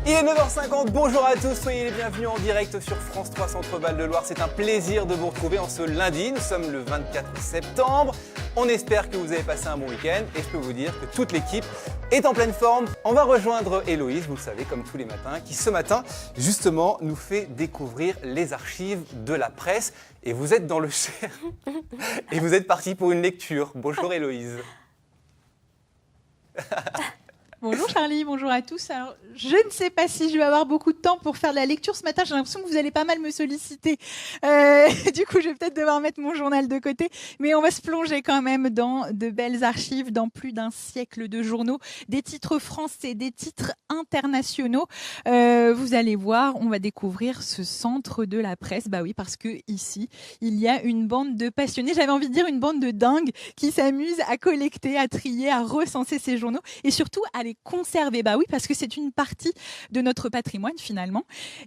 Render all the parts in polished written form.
Il est 9h50, bonjour à tous, soyez les bienvenus en direct sur France 3 Centre-Val de Loire. C'est un plaisir de vous retrouver en ce lundi, nous sommes le 24 septembre. On espère que vous avez passé un bon week-end et je peux vous dire que toute l'équipe est en pleine forme. On va rejoindre Héloïse, vous le savez, comme tous les matins, qui ce matin, justement, nous fait découvrir les archives de la presse. Et vous êtes dans le Cher et vous êtes parti pour une lecture. Bonjour Héloïse. Bonjour Charlie, bonjour à tous. Alors, je ne sais pas si je vais avoir beaucoup de temps pour faire de la lecture ce matin. J'ai l'impression que vous allez pas mal me solliciter. Du coup, je vais peut-être devoir mettre mon journal de côté. Mais on va se plonger quand même dans de belles archives, dans plus d'un siècle de journaux, des titres français, des titres internationaux. Vous allez voir, on va découvrir ce centre de la presse. Bah oui, parce que ici, il y a une bande de passionnés. J'avais envie de dire une bande de dingues qui s'amusent à collecter, à trier, à recenser ces journaux et surtout à les conserver. Bah oui, parce que c'est une partie de notre patrimoine finalement.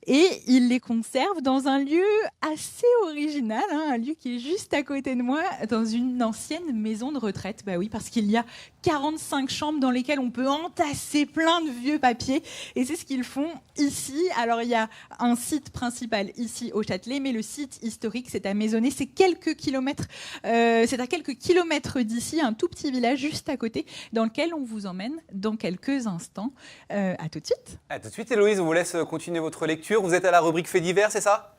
Et ils les conservent dans un lieu assez original, un lieu qui est juste à côté de moi, dans une ancienne maison de retraite. Bah oui, parce qu'il y a 45 chambres dans lesquelles on peut entasser plein de vieux papiers. Et c'est ce qu'ils font ici. Alors il y a un site principal ici au Châtelet, mais le site historique, c'est à Maisonnay. C'est c'est à quelques kilomètres d'ici, un tout petit village juste à côté, dans lequel on vous emmène dans quelques instants. À tout de suite. À tout de suite Héloïse, on vous laisse continuer votre lecture. Vous êtes à la rubrique Faits divers, c'est ça ?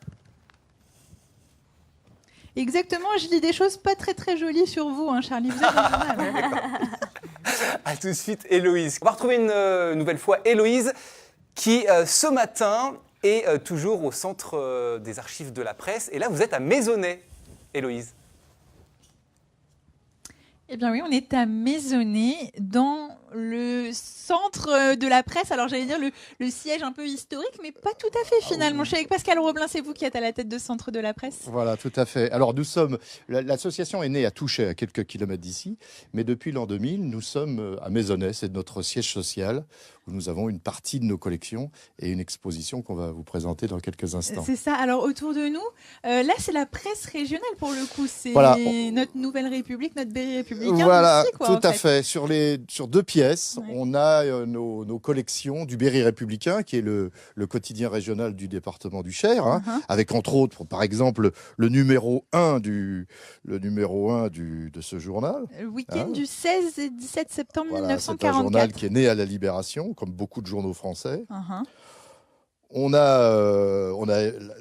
Exactement, je lis des choses pas très très jolies sur vous, hein, Charlie. Vous êtes original. A tout de suite Héloïse. On va retrouver une nouvelle fois Héloïse qui ce matin est toujours au centre des archives de la presse. Et là vous êtes à Maisonnay, Héloïse. Eh bien oui, on est à Maisonnay, dans le centre de la presse. Alors j'allais dire le siège un peu historique, mais pas tout à fait finalement. Je suis avec Pascal Roblin, c'est vous qui êtes à la tête de ce centre de la presse. Voilà, tout à fait. Alors l'association est née à Touchet, à quelques kilomètres d'ici, mais depuis l'an 2000, nous sommes à Maisonnay, c'est notre siège social, où nous avons une partie de nos collections et une exposition qu'on va vous présenter dans quelques instants. C'est ça, alors autour de nous, là c'est la presse régionale pour le coup, c'est voilà. Notre Nouvelle République, notre Berry républicain. Voilà, aussi, quoi, tout à fait. Sur deux pièces, ouais. On a nos collections du Berry républicain, qui est le quotidien régional du département du Cher, hein, avec entre autres, par exemple, le numéro 1 de ce journal. Le week-end du 16 et 17 septembre voilà, 1944. C'est un journal qui est né à la Libération, comme beaucoup de journaux français. On a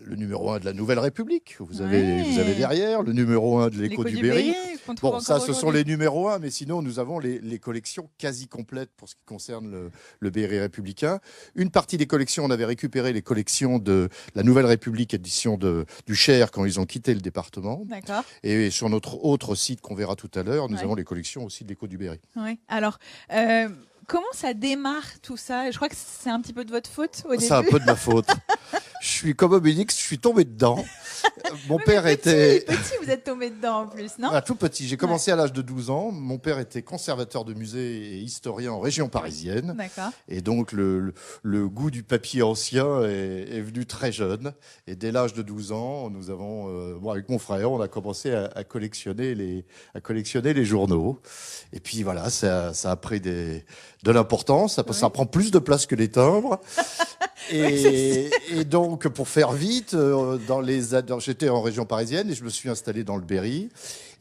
le numéro 1 de la Nouvelle République, vous avez derrière, le numéro 1 de l'Écho du Berry. Bon, ça, ce sont les numéros 1, mais sinon, nous avons les collections quasi complètes pour ce qui concerne le Berry républicain. Une partie des collections, on avait récupéré les collections de la Nouvelle République, édition du Cher, quand ils ont quitté le département. D'accord. Et sur notre autre site qu'on verra tout à l'heure, nous avons les collections aussi de l'Écho du Berry. Oui, alors... comment ça démarre tout ça ? Je crois que c'est un petit peu de votre faute au début. C'est un peu de ma faute. Je suis comme Obélix, je suis tombé dedans. Mon père était... Petit, vous êtes tombé dedans en plus, non ? Tout petit. J'ai commencé à l'âge de 12 ans. Mon père était conservateur de musée et historien en région parisienne. D'accord. Et donc, le goût du papier ancien est venu très jeune. Et dès l'âge de 12 ans, nous avons, avec mon frère, on a commencé à collectionner les journaux. Et puis voilà, ça a pris de l'importance. Ça prend plus de place que les timbres. Et donc, pour faire vite, j'étais en région parisienne et je me suis installé dans le Berry.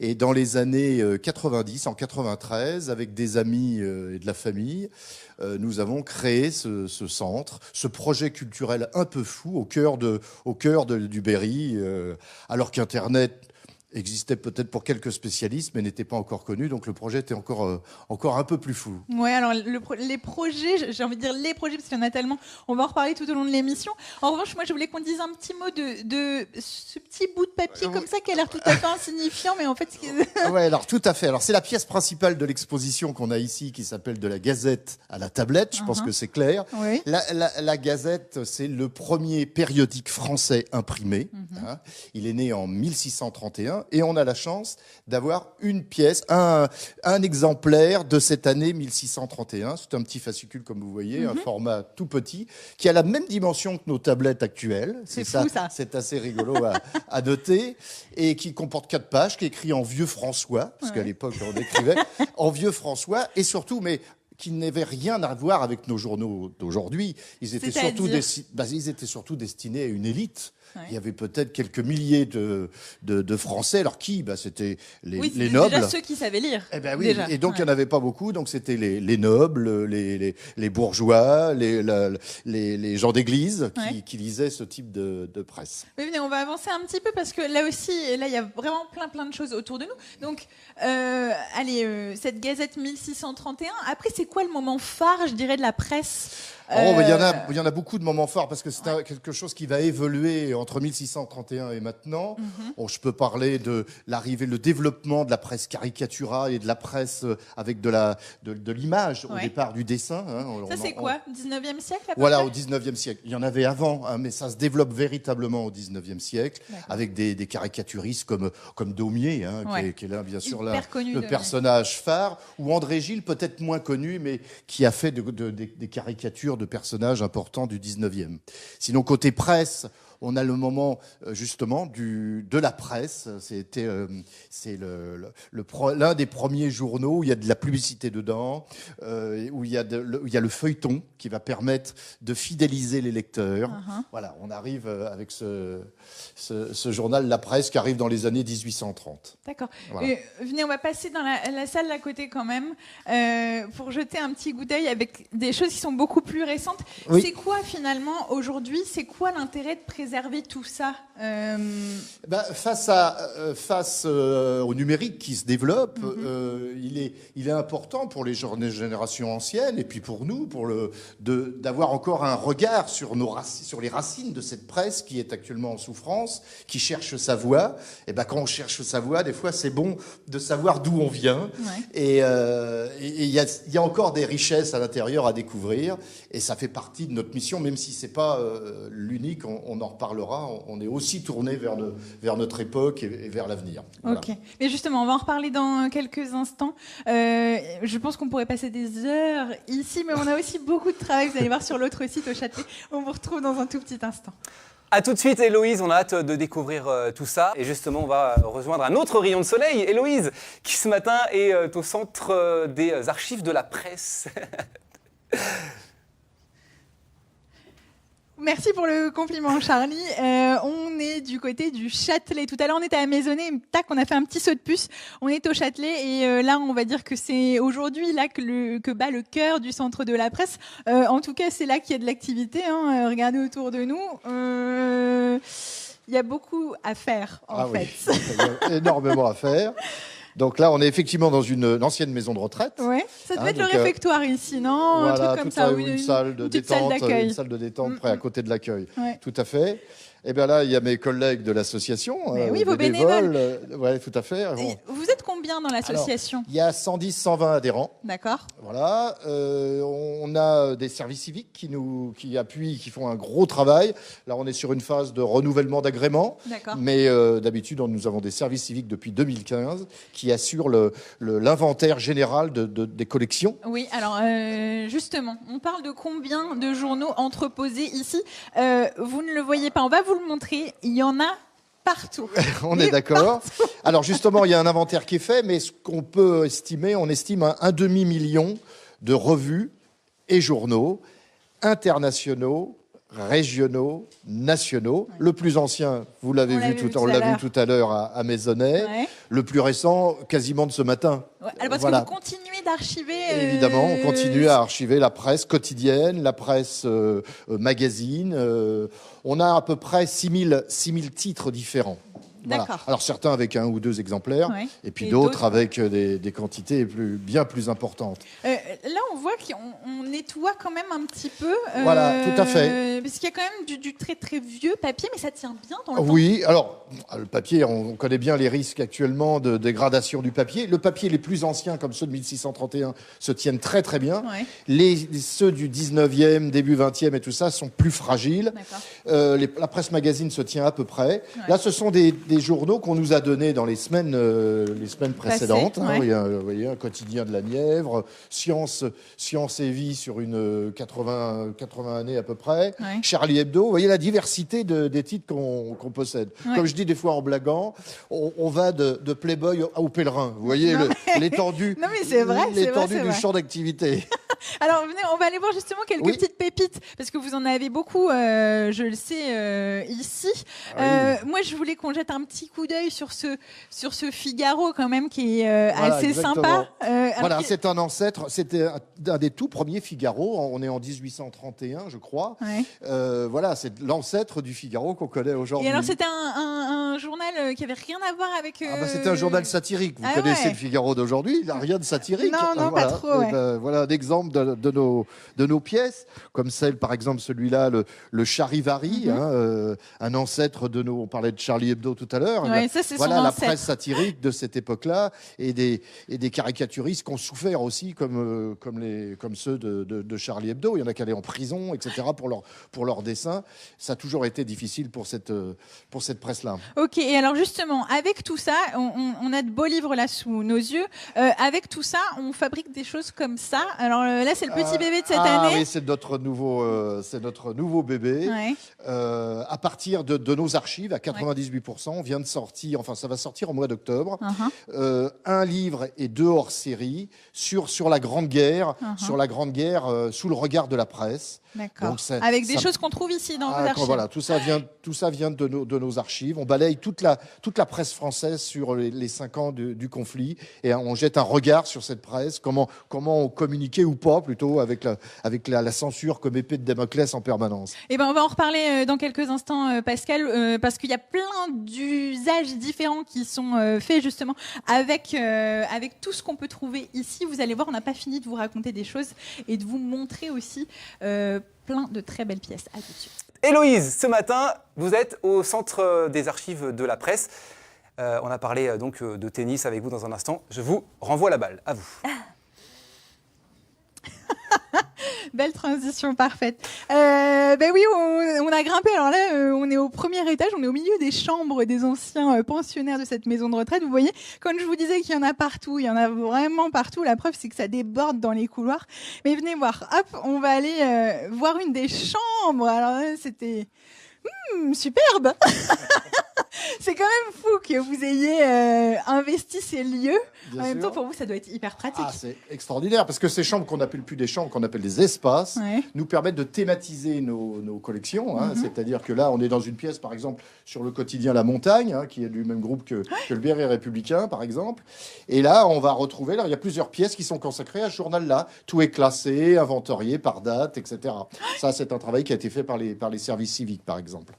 Et dans les années 90, en 93, avec des amis et de la famille, nous avons créé ce centre, ce projet culturel un peu fou au cœur du Berry, alors qu'Internet existait peut-être pour quelques spécialistes, mais n'était pas encore connu, donc le projet était encore un peu plus fou. Ouais, alors les projets, j'ai envie de dire les projets, parce qu'il y en a tellement, on va en reparler tout au long de l'émission. En revanche, moi je voulais qu'on dise un petit mot de ce petit bout de papier comme ça qui a l'air tout à fait insignifiant, mais en fait... Oui, alors tout à fait. Alors c'est la pièce principale de l'exposition qu'on a ici, qui s'appelle De la Gazette à la tablette, je pense que c'est clair. Oui. La Gazette, c'est le premier périodique français imprimé. Hein. Il est né en 1631. Et on a la chance d'avoir une pièce, un exemplaire de cette année 1631. C'est un petit fascicule, comme vous voyez, un format tout petit, qui a la même dimension que nos tablettes actuelles. C'est fou, ça. C'est assez rigolo à noter. Et qui comporte 4 pages, qui est écrit en vieux François, parce qu'à l'époque, on écrivait en vieux François. Et surtout, mais qui n'avaient rien à voir avec nos journaux d'aujourd'hui. Ils étaient surtout destinés à une élite. Ouais. Il y avait peut-être quelques milliers de Français. Alors qui? C'était les c'était nobles. déjà ceux qui savaient lire. Eh ben oui. Déjà. Et donc il n'y en avait pas beaucoup. Donc c'était les nobles, les bourgeois, les gens d'église qui lisaient ce type de presse. Oui, venez, on va avancer un petit peu parce que là aussi, il y a vraiment plein de choses autour de nous. Donc, cette Gazette 1631. Après, c'est quoi le moment phare, je dirais, de la presse? Il y en a beaucoup de moments forts parce que c'est quelque chose qui va évoluer entre 1631 et maintenant. Je peux parler de l'arrivée, le développement de la presse caricaturale et de la presse avec de l'image au départ du dessin. Ça, c'est quoi 19e siècle à peu Voilà, près au 19e siècle. Il y en avait avant, mais ça se développe véritablement au 19e siècle avec des caricaturistes comme Daumier, qui est là, bien sûr, le personnage phare, ou André Gide, peut-être moins connu, mais qui a fait des caricatures de personnages importants du 19e. Sinon, côté presse, on a le moment justement de la presse. C'est l'un des premiers journaux où il y a de la publicité dedans, où il y a le feuilleton qui va permettre de fidéliser les lecteurs. Voilà, on arrive avec ce journal La Presse qui arrive dans les années 1830. D'accord. Voilà. Venez, on va passer dans la salle d'à côté quand même pour jeter un petit coup d'œil avec des choses qui sont beaucoup plus récentes. Oui. C'est quoi finalement aujourd'hui? C'est quoi l'intérêt de préserver tout ça face au numérique qui se développe, il est important pour les générations anciennes et puis pour nous, d'avoir encore un regard sur les racines de cette presse qui est actuellement en souffrance, qui cherche sa voie. Et quand on cherche sa voie, des fois, c'est bon de savoir d'où on vient. Et il y a encore des richesses à l'intérieur à découvrir. Et ça fait partie de notre mission, même si c'est pas l'unique. On en reparlera. On est aussi tourné vers notre époque et vers l'avenir. Voilà. Ok. Mais justement, on va en reparler dans quelques instants. Je pense qu'on pourrait passer des heures ici, mais on a aussi beaucoup de travail. Vous allez voir sur l'autre site au Châtelet. On vous retrouve dans un tout petit instant. A tout de suite, Héloïse, on a hâte de découvrir tout ça. Et justement, on va rejoindre un autre rayon de soleil, Héloïse, qui ce matin est au centre des archives de la presse. Merci pour le compliment, Charlie. On est du côté du Châtelet. Tout à l'heure, on était à Maisonnay. Tac, on a fait un petit saut de puce. On est au Châtelet et là, on va dire que c'est aujourd'hui là que bat le cœur du centre de la presse. En tout cas, c'est là qu'il y a de l'activité. Regardez autour de nous. Il y a beaucoup à faire, en fait. Oui. Il y a énormément à faire. Donc là, on est effectivement dans une ancienne maison de retraite. Oui, ça devait être le réfectoire ici, non? Voilà, un truc comme ça, une salle de détente, une salle de détente près à côté de l'accueil. Ouais. Tout à fait. Et bien là, il y a mes collègues de l'association. Oui, vos bénévoles. Oui, tout à fait. Vous êtes combien dans l'association? Il y a 110, 120 adhérents. D'accord. Voilà. On a des services civiques qui appuient, qui font un gros travail. Là, on est sur une phase de renouvellement d'agrément. D'accord. Mais d'habitude, nous avons des services civiques depuis 2015 qui assurent l'inventaire général des collections. Oui, alors justement, on parle de combien de journaux entreposés ici. Vous ne le voyez pas, on va vous le montrer. Il y en a partout. On est d'accord. Alors justement, il y a un inventaire qui est fait, mais ce qu'on peut estimer, on estime un demi-million de revues et journaux internationaux, régionaux, nationaux. Ouais. Le plus ancien, vous l'avez vu tout à l'heure à Maisonnay. Ouais. Le plus récent, quasiment de ce matin. Ouais. Alors parce que vous continuez d'archiver... Évidemment, on continue à archiver la presse quotidienne, la presse magazine. On a à peu près 6000 titres différents. Voilà. Alors certains avec 1 ou 2 exemplaires, et puis d'autres avec des quantités bien plus importantes. Là, on voit qu'on nettoie quand même un petit peu. Voilà, tout à fait. Parce qu'il y a quand même du très très vieux papier, mais ça tient bien dans le temps. Oui, alors le papier, on connaît bien les risques actuellement de dégradation du papier. Le papier les plus anciens, comme ceux de 1631, se tiennent très très bien. Ceux du 19e, début 20e et tout ça sont plus fragiles. La presse magazine se tient à peu près. Là, ce sont des journaux qu'on nous a donnés dans les semaines précédentes. Vous voyez, un quotidien de la Nièvre, Science et Vie sur une 80 années à peu près, Charlie Hebdo. Vous voyez la diversité des titres qu'on possède. Comme je dis des fois en blaguant, on va de Playboy au Pèlerin. Vous voyez l'étendue du champ d'activité. Alors, venez, on va aller voir justement quelques Oui. petites pépites, parce que vous en avez beaucoup, je le sais, ici. Moi, je voulais qu'on jette un petit coup d'œil sur ce Figaro, quand même, qui est Voilà, assez exactement. sympa. Voilà, c'est un ancêtre, c'était un des tout premiers Figaro, on est en 1831, je crois. Ouais. Voilà, c'est l'ancêtre du Figaro qu'on connaît aujourd'hui. Et alors, c'était un journal qui avait rien à voir avec... C'était un journal satirique, vous connaissez ouais. le Figaro d'aujourd'hui, il n'a rien de satirique. Non, voilà. pas trop, ouais. Voilà un exemple de nos pièces, comme celle, par exemple, celui-là, le Charivari, un ancêtre de nos... On parlait de Charlie Hebdo tout à l'heure. Ouais, ça, c'est voilà son la ancêtre. presse satirique de cette époque-là, et des caricaturistes qui ont souffert aussi, comme ceux de Charlie Hebdo. Il y en a qui allaient en prison, etc., pour leurs dessins. Ça a toujours été difficile pour cette presse-là. Ok, et alors justement, avec tout ça, on a de beaux livres là sous nos yeux. Avec tout ça, on fabrique des choses comme ça. Alors là, c'est le petit bébé de cette année. Oui, c'est notre nouveau bébé. Ouais. À partir de nos archives, à 98%, on vient de sortir, enfin ça va sortir au mois d'octobre, un livre et 2 hors-série sur la Grande Guerre, sous le regard de la presse. D'accord. Donc, avec des choses qu'on trouve ici dans vos archives. Voilà, tout ça vient de nos archives. On balaye toute la presse française sur les 5 ans du conflit et on jette un regard sur cette presse, comment on communiquait ou pas plutôt avec la censure comme épée de Damoclès en permanence. Eh ben, on va en reparler dans quelques instants, Pascal, parce qu'il y a plein d'usages différents qui sont faits justement avec tout ce qu'on peut trouver ici. Vous allez voir, on n'a pas fini de vous raconter des choses et de vous montrer aussi plein de très belles pièces. À tout de suite. Héloïse, ce matin, vous êtes au centre des archives de la presse. On a parlé donc de tennis avec vous dans un instant. Je vous renvoie la balle. À vous. Belle transition, parfaite. Ben oui, on a grimpé. Alors là, on est au premier étage, on est au milieu des chambres des anciens pensionnaires de cette maison de retraite. Vous voyez, quand je vous disais qu'il y en a partout, il y en a vraiment partout. La preuve, c'est que ça déborde dans les couloirs. Mais venez voir, hop, on va aller voir une des chambres. Alors là, c'était superbe. C'est quand même fou que vous ayez investi ces lieux. Bien en même sûr. temps, pour vous, ça doit être hyper pratique. Ah, c'est extraordinaire parce que ces chambres qu'on n'appelle plus des chambres, qu'on appelle des espaces, nous permettent de thématiser nos collections. C'est-à-dire que là, on est dans une pièce, par exemple, sur le quotidien La Montagne, qui est du même groupe que le Béret Républicain, par exemple. Et là, on va retrouver, il y a plusieurs pièces qui sont consacrées à ce journal-là. Tout est classé, inventorié par date, etc. Ça, c'est un travail qui a été fait par les services civiques, par exemple.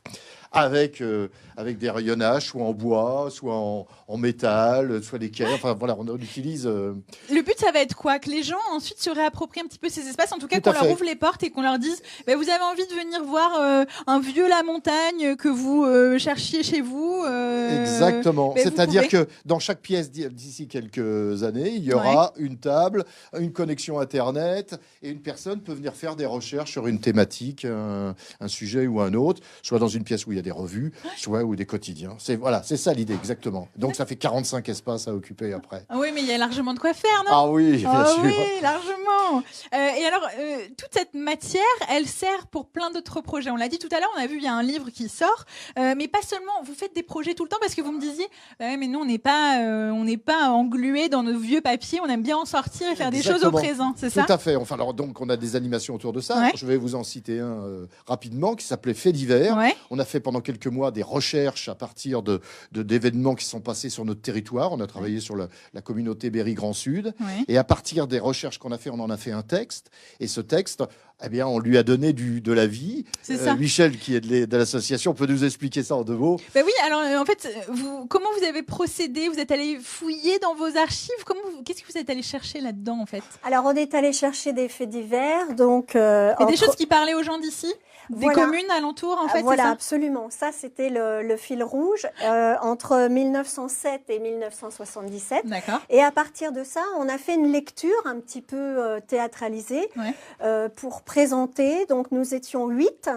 Avec des rayonnages, soit en bois, soit en métal, soit des caires. Enfin voilà, on utilise. Le but, ça va être quoi? Que les gens ensuite se réapproprient un petit peu ces espaces, en tout cas Tout à qu'on leur fait. ouvre les portes et qu'on leur dise vous avez envie de venir voir un vieux La Montagne que vous cherchiez chez vous Exactement. vous C'est-à-dire pouvez. que dans chaque pièce d'ici quelques années, il y aura une table, une connexion Internet et une personne peut venir faire des recherches sur une thématique, un sujet ou un autre, soit dans une pièce où il y a des revues, soit ou des quotidiens. C'est ça l'idée, exactement. Donc ça fait 45 espaces à occuper après. Ah oui, mais il y a largement de quoi faire, non? Ah oui, bien sûr. Oui, largement. Et alors, toute cette matière, elle sert pour plein d'autres projets. On l'a dit tout à l'heure, on a vu, il y a un livre qui sort, mais pas seulement. Vous faites des projets tout le temps parce que vous me disiez, mais nous, on n'est pas englués dans nos vieux papiers. On aime bien en sortir et faire des choses au Exactement. présent, c'est ça? Tout à fait. Enfin, alors, donc, on a des animations autour de ça. Ouais. Je vais vous en citer un rapidement qui s'appelait Faits divers. Ouais. On a fait pendant quelques mois des recherches à partir d'événements qui sont passés sur notre territoire. On a travaillé sur la communauté Berry-Grand Sud. Ouais. Et à partir des recherches qu'on a fait, on en a fait un texte. Et ce texte, eh bien, on lui a donné de la vie. C'est ça. Michel, qui est de l'association, peut nous expliquer ça en 2 mots. Ben oui, alors en fait, comment vous avez procédé? Vous êtes allé fouiller dans vos archives? Qu'est-ce que vous êtes allé chercher là-dedans, en fait? Alors, on est allé chercher des faits divers, donc... Et des choses qui parlaient aux gens d'ici? Des Voilà. communes alentours, en fait, Voilà, c'est ça? absolument. Ça, c'était le fil rouge entre 1907 et 1977. D'accord. Et à partir de ça, on a fait une lecture un petit peu théâtralisée pour présenter. Donc, nous étions 8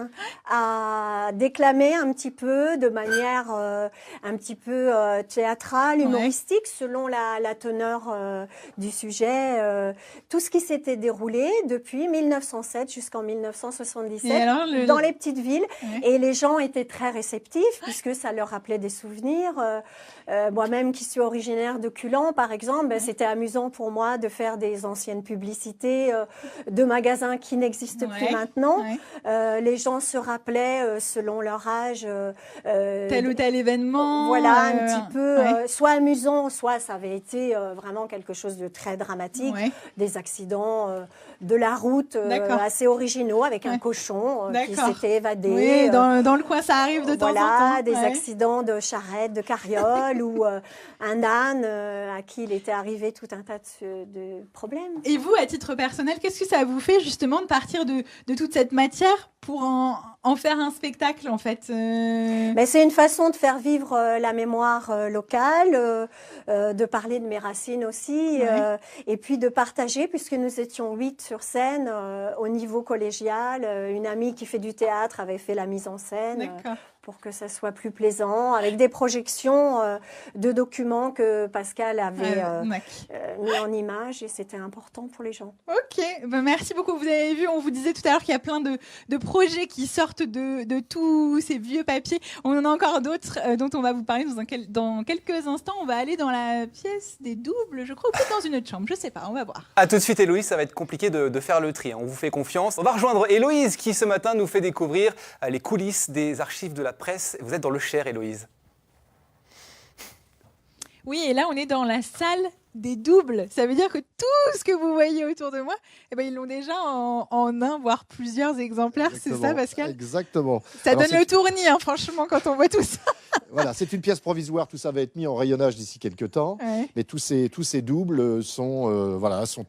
à déclamer un petit peu de manière un petit peu théâtrale, humoristique, selon la teneur du sujet. Tout ce qui s'était déroulé depuis 1907 jusqu'en 1977. Et alors, dans les petites villes. Et les gens étaient très réceptifs puisque ça leur rappelait des souvenirs. Moi-même, qui suis originaire de Culan, par exemple, c'était amusant pour moi de faire des anciennes publicités de magasins qui n'existent plus maintenant. Les gens se rappelaient, selon leur âge, tel ou tel événement. Voilà, un petit peu, soit amusant, soit ça avait été vraiment quelque chose de très dramatique. Des accidents de la route assez originaux avec un cochon qui s'était évadé. Oui, dans le coin, ça arrive de temps en temps. Voilà, des accidents de charrette, de carriole ou un âne à qui il était arrivé tout un tas de problèmes. Et vous, à titre personnel, qu'est-ce que ça vous fait justement de partir de toute cette matière pour en faire un spectacle, en fait Mais c'est une façon de faire vivre la mémoire locale, de parler de mes racines aussi, et puis de partager, puisque nous étions 8 sur scène au niveau collégial. Une amie qui fait du théâtre avait fait la mise en scène. Pour que ça soit plus plaisant, avec des projections de documents que Pascal avait mis en image, et c'était important pour les gens. Ok, merci beaucoup. Vous avez vu, on vous disait tout à l'heure qu'il y a plein de projets qui sortent de tous ces vieux papiers. On en a encore d'autres dont on va vous parler dans quelques instants. On va aller dans la pièce des doubles, je crois, ou peut-être dans une autre chambre, je sais pas, on va voir. A tout de suite, Héloïse, ça va être compliqué de faire le tri, on vous fait confiance. On va rejoindre Héloïse qui ce matin nous fait découvrir les coulisses des archives de la presse. Vous êtes dans le Cher, Héloïse. Oui, et là, on est dans la salle des doubles. Ça veut dire que tout ce que vous voyez autour de moi, ils l'ont déjà en un, voire plusieurs exemplaires. C'est ça, Pascal ? Exactement. Ça donne le tournis, franchement, quand on voit tout ça. Voilà, c'est une pièce provisoire. Tout ça va être mis en rayonnage d'ici quelques temps. Mais tous ces doubles sont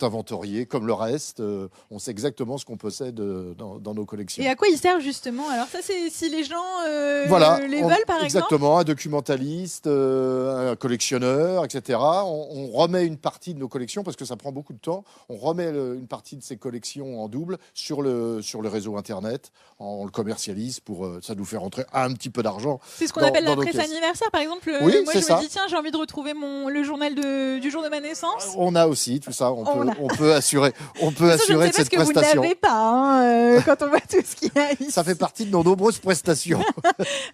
inventoriés comme le reste. On sait exactement ce qu'on possède dans nos collections. Et à quoi ils servent justement ? Alors ça, c'est si les gens les veulent, par exemple. Exactement, un documentaliste, un collectionneur, etc. On remet une partie de nos collections, parce que ça prend beaucoup de temps, on remet une partie de ces collections en double sur le réseau Internet, on le commercialise ça nous fait rentrer un petit peu d'argent. C'est ce qu'on appelle la presse anniversaire, par exemple. Oui, moi, je me dis, tiens, j'ai envie de retrouver le journal du jour de ma naissance. On a aussi tout ça, on peut assurer de cette prestation. Vous ne l'avez pas, quand on voit tout ce qu'il y a ici. Ça fait partie de nos nombreuses prestations.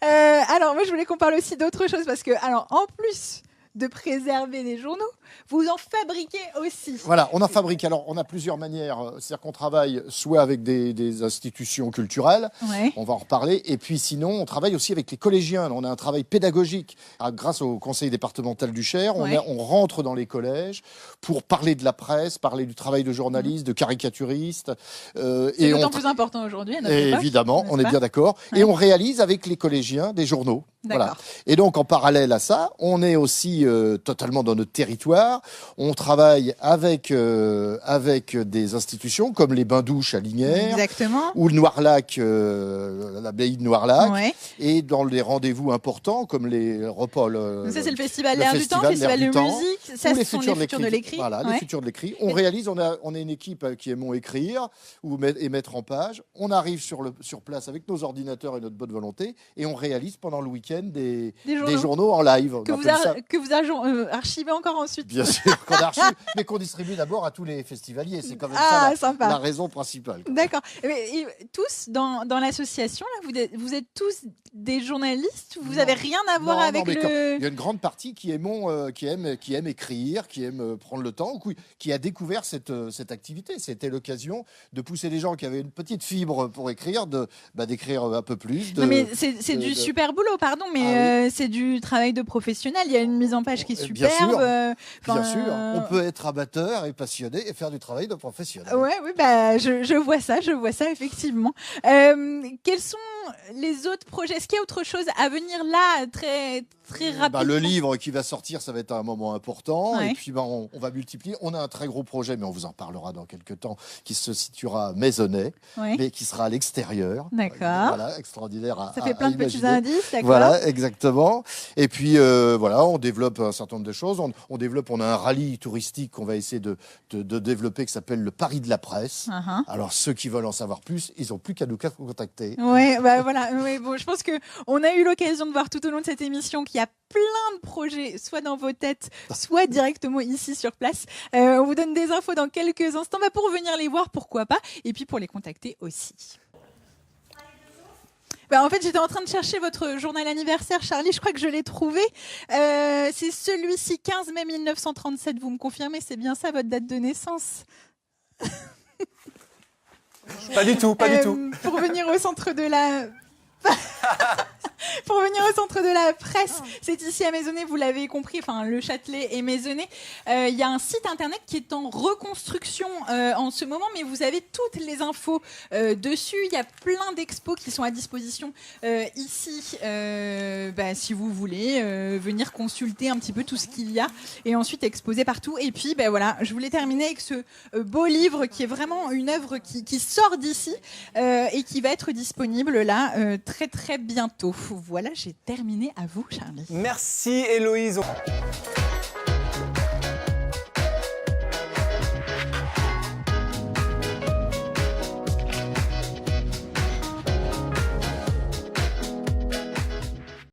Alors, moi, je voulais qu'on parle aussi d'autre chose, parce que, en plus de préserver des journaux, vous en fabriquez aussi. Voilà, on en fabrique. Alors, on a plusieurs manières. C'est-à-dire qu'on travaille soit avec des institutions culturelles, on va en reparler, et puis sinon, on travaille aussi avec les collégiens. On a un travail pédagogique. Grâce au conseil départemental du Cher, on rentre dans les collèges pour parler de la presse, parler du travail de journaliste, de caricaturiste. C'est d'autant plus important aujourd'hui, à notre époque, évidemment, on est bien d'accord. Et on réalise avec les collégiens des journaux. Voilà. Et donc, en parallèle à ça, on est aussi totalement dans notre territoire. On travaille avec des institutions comme les Bains-Douches à Lignières. Exactement. Ou le Noirlac, l'abbaye de Noirlac. Et dans les rendez-vous importants comme les repas. Donc ça, c'est le Festival L'Air du Temps, le Festival de musique. Ça, ce sont les futurs de l'écrit. Voilà, les futurs de l'écrit. On réalise, on a une équipe qui aimons écrire et mettre en page. On arrive sur place avec nos ordinateurs et notre bonne volonté et on réalise pendant le week-end des journaux en live. Que vous archivez encore ensuite. Bien sûr qu'on archive, mais qu'on distribue d'abord à tous les festivaliers. C'est quand même la raison principale. D'accord. Mais, tous, dans l'association, là, vous êtes tous des journalistes ? Vous n'avez rien à voir avec il y a une grande partie qui aime écrire, qui aime prendre le temps, qui a découvert cette activité. C'était l'occasion de pousser les gens qui avaient une petite fibre pour écrire, d'écrire un peu plus. Mais c'est du super boulot, pardon, mais c'est du travail de professionnel. Il y a une mise en page qui est superbe. Bien sûr, on peut être amateur et passionné et faire du travail de professionnel. Oui, je vois ça effectivement. Quels sont les autres projets ? Est-ce qu'il y a autre chose à venir là, très rapidement ? Le livre qui va sortir, ça va être un moment important. Et puis on va multiplier. On a un très gros projet, mais on vous en parlera dans quelques temps, qui se situera à Maisonnay, mais qui sera à l'extérieur. D'accord. Voilà, extraordinaire. Ça fait plein de petits indices, d'accord. Voilà, exactement. Et puis on développe un certain nombre de choses. On a un rallye touristique qu'on va essayer de développer qui s'appelle le Paris de la Presse. Alors ceux qui veulent en savoir plus, ils n'ont plus qu'à nous contacter. Voilà. Je pense qu'on a eu l'occasion de voir tout au long de cette émission qu'il y a plein de projets, soit dans vos têtes, soit directement ici sur place. On vous donne des infos dans quelques instants pour venir les voir, pourquoi pas, et puis pour les contacter aussi. En fait, j'étais en train de chercher votre journal anniversaire, Charlie. Je crois que je l'ai trouvé. C'est celui-ci, 15 mai 1937. Vous me confirmez, c'est bien ça, votre date de naissance? Pas du tout, pas du tout. Pour venir au centre de la... Pour venir au centre de la presse, c'est ici à Maisonnay, vous l'avez compris, enfin le Châtelet et Maisonnay. Il y a un site internet qui est en reconstruction en ce moment, mais vous avez toutes les infos dessus. Il y a plein d'expos qui sont à disposition ici, si vous voulez venir consulter un petit peu tout ce qu'il y a et ensuite exposer partout. Et puis voilà, je voulais terminer avec ce beau livre qui est vraiment une œuvre qui sort d'ici et qui va être disponible là très très bientôt. Voilà, j'ai terminé. À vous, Charlie. Merci Héloïse.